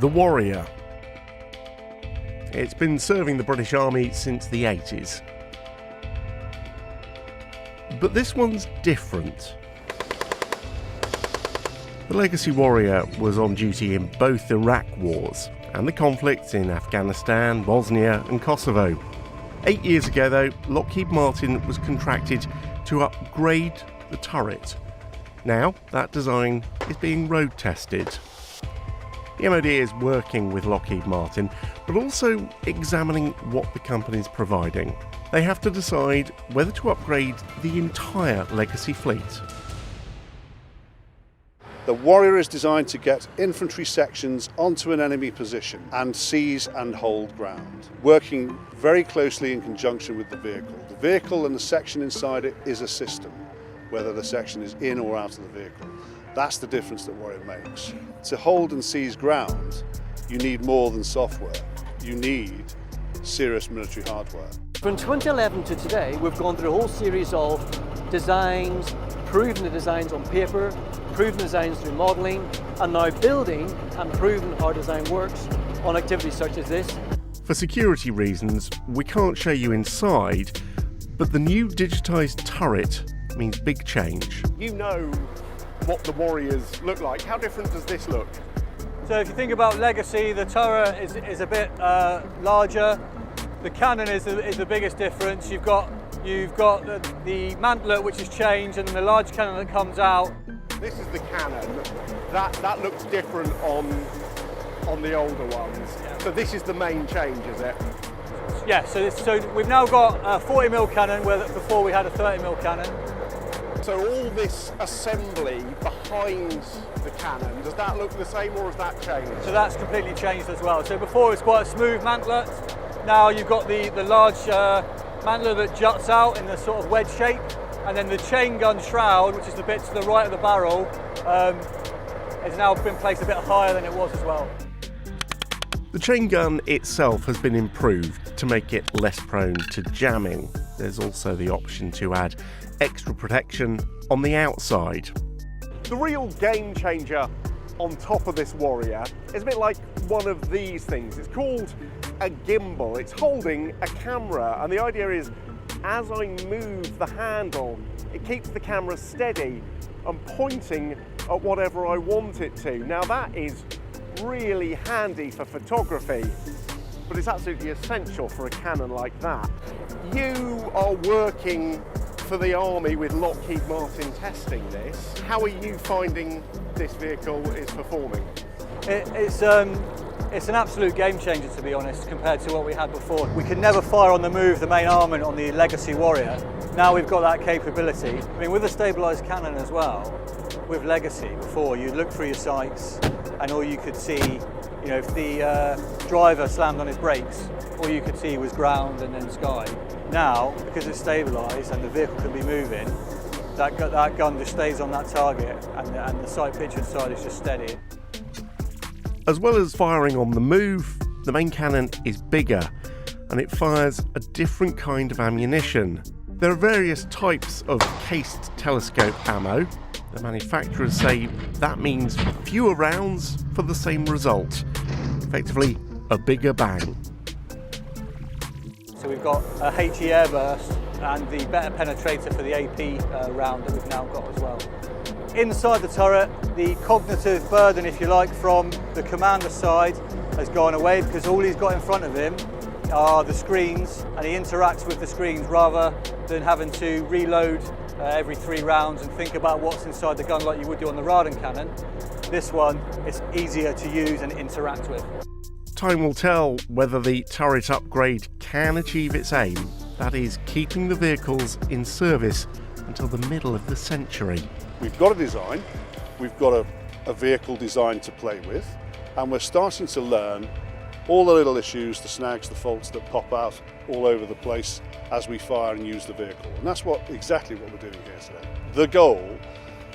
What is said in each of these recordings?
The Warrior. It's been serving the British Army since the 80s. But this one's different. The Legacy Warrior was on duty in both Iraq wars and the conflicts in Afghanistan, Bosnia and Kosovo. 8 years ago though, Lockheed Martin was contracted to upgrade the turret. Now that design is being road tested. The MOD is working with Lockheed Martin, but also examining what the company's providing. They have to decide whether to upgrade the entire Legacy fleet. The Warrior is designed to get infantry sections onto an enemy position and seize and hold ground, working very closely in conjunction with the vehicle. The vehicle and the section inside it is a system, whether the section is in or out of the vehicle. That's the difference that Warrior makes. To hold and seize ground, you need more than software. You need serious military hardware. From 2011 to today, we've gone through a whole series of designs, proven the designs on paper, proven designs through modelling, and now building and proving our design works on activities such as this. For security reasons, we can't show you inside, but the new digitised turret means big change. You know what the Warriors look like. How different does this look? So if you think about Legacy, the turret is a bit larger. The cannon is the biggest difference. You've got the mantlet, which has changed, and the large cannon that comes out. This is the cannon. That looks different on the older ones. Yeah. So this is the main change, is it? Yeah. So we've now got a 40mm cannon, where before we had a 30mm cannon. So all this assembly behind the cannon, does that look the same or has that changed? So that's completely changed as well. So before it's quite a smooth mantlet. Now you've got the large mantlet that juts out in the sort of wedge shape, and then the chain gun shroud, which is the bit to the right of the barrel, has now been placed a bit higher than it was as well. The chain gun itself has been improved to make it less prone to jamming. There's also the option to add extra protection on the outside. The real game changer on top of this Warrior is a bit like one of these things. It's called a gimbal. It's holding a camera, and the idea is as I move the handle, it keeps the camera steady and pointing at whatever I want it to. Now that is really handy for photography, but it's absolutely essential for a cannon like that. You are working for the Army with Lockheed Martin testing this. How are you finding this vehicle is performing? It's an absolute game changer, to be honest, compared to what we had before. We could never fire on the move the main armament on the Legacy Warrior. Now we've got that capability. I mean, with a stabilised cannon as well, with Legacy before, you'd look through your sights and all you could see, you know, if the driver slammed on his brakes, all you could see was ground and then sky. Now, because it's stabilised and the vehicle can be moving, that gun just stays on that target, and the sight picture inside is just steady. As well as firing on the move, the main cannon is bigger and it fires a different kind of ammunition. There are various types of cased telescope ammo. The manufacturers say that means fewer rounds for the same result. Effectively, a bigger bang. So we've got a HE airburst and the better penetrator for the AP round that we've now got as well. Inside the turret, the cognitive burden, if you like, from the commander side has gone away, because all he's got in front of him are the screens, and he interacts with the screens rather than having to reload every 3 rounds and think about what's inside the gun like you would do on the Radin cannon. This one is easier to use and interact with. Time will tell whether the turret upgrade can achieve its aim, that is, keeping the vehicles in service until the middle of the century. We've got a design, we've got a vehicle design to play with, and we're starting to learn all the little issues, the snags, the faults that pop out all over the place as we fire and use the vehicle. And that's exactly what we're doing here today. The goal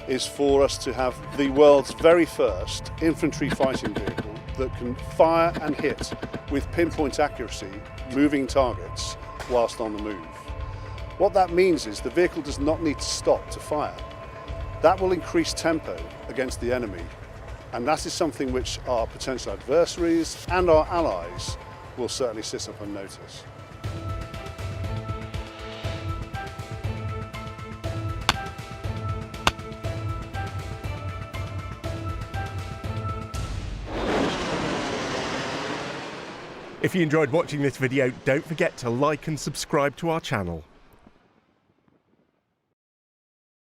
is for us to have the world's very first infantry fighting vehicle that can fire and hit with pinpoint accuracy moving targets whilst on the move. What that means is the vehicle does not need to stop to fire. That will increase tempo against the enemy And that is something which our potential adversaries and our allies will certainly sit up and notice. If you enjoyed watching this video, don't forget to like and subscribe to our channel.